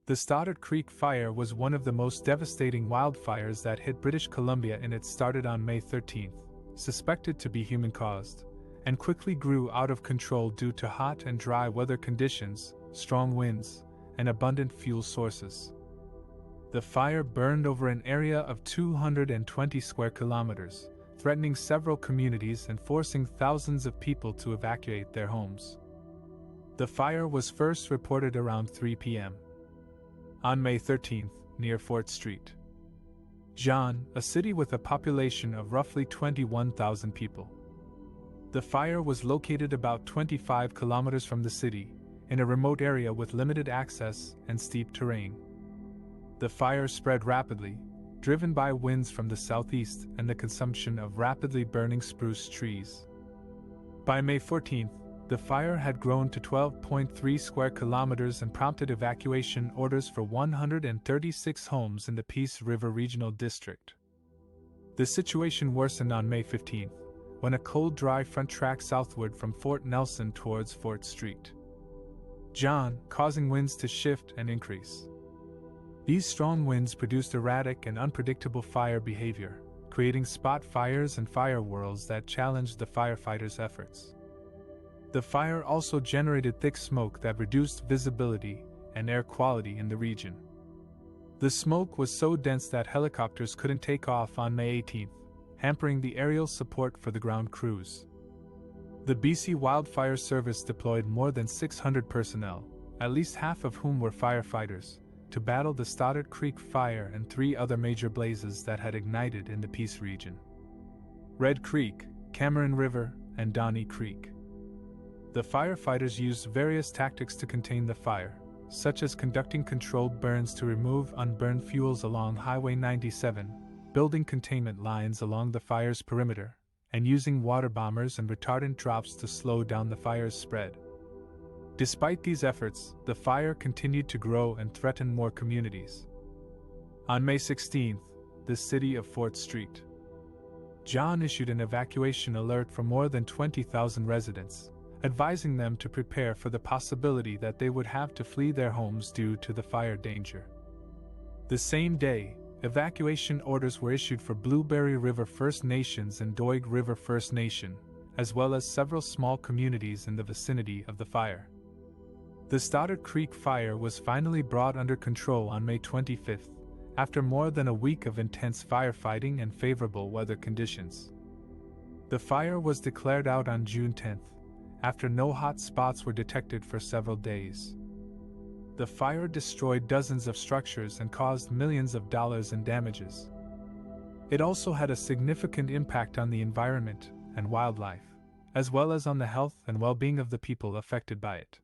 The Stoddart Creek Fire was one of the most devastating wildfires that hit British Columbia, and it started on May 13, suspected to be human-caused, and quickly grew out of control due to hot and dry weather conditions, strong winds, and abundant fuel sources. The fire burned over an area of 220 square kilometers, threatening several communities and forcing thousands of people to evacuate their homes. The fire was first reported around 3 p.m. on May 13, near Fort Street. John, a city with a population of roughly 21,000 people. The fire was located about 25 kilometers from the city, in a remote area with limited access and steep terrain. The fire spread rapidly, driven by winds from the southeast and the consumption of rapidly burning spruce trees. By May 14, the fire had grown to 12.3 square kilometers and prompted evacuation orders for 136 homes in the Peace River Regional District. The situation worsened on May 15, when a cold, dry front tracked southward from Fort Nelson towards Fort Street, John, causing winds to shift and increase. These strong winds produced erratic and unpredictable fire behavior, creating spot fires and fire whirls that challenged the firefighters' efforts. The fire also generated thick smoke that reduced visibility and air quality in the region. The smoke was so dense that helicopters couldn't take off on May 18, hampering the aerial support for the ground crews. The BC Wildfire Service deployed more than 600 personnel, at least half of whom were firefighters, to battle the Stoddart Creek Fire and 3 other major blazes that had ignited in the Peace region: Red Creek, Cameron River, and Donnie Creek. The firefighters used various tactics to contain the fire, such as conducting controlled burns to remove unburned fuels along Highway 97, building containment lines along the fire's perimeter, and using water bombers and retardant drops to slow down the fire's spread. Despite these efforts, the fire continued to grow and threaten more communities. On May 16, the city of Fort Street, John issued an evacuation alert for more than 20,000 residents, advising them to prepare for the possibility that they would have to flee their homes due to the fire danger. The same day, evacuation orders were issued for Blueberry River First Nations and Doig River First Nation, as well as several small communities in the vicinity of the fire. The Stoddart Creek Fire was finally brought under control on May 25, after more than a week of intense firefighting and favorable weather conditions. The fire was declared out on June 10, after no hot spots were detected for several days. The fire destroyed dozens of structures and caused millions of dollars in damages. It also had a significant impact on the environment and wildlife, as well as on the health and well-being of the people affected by it.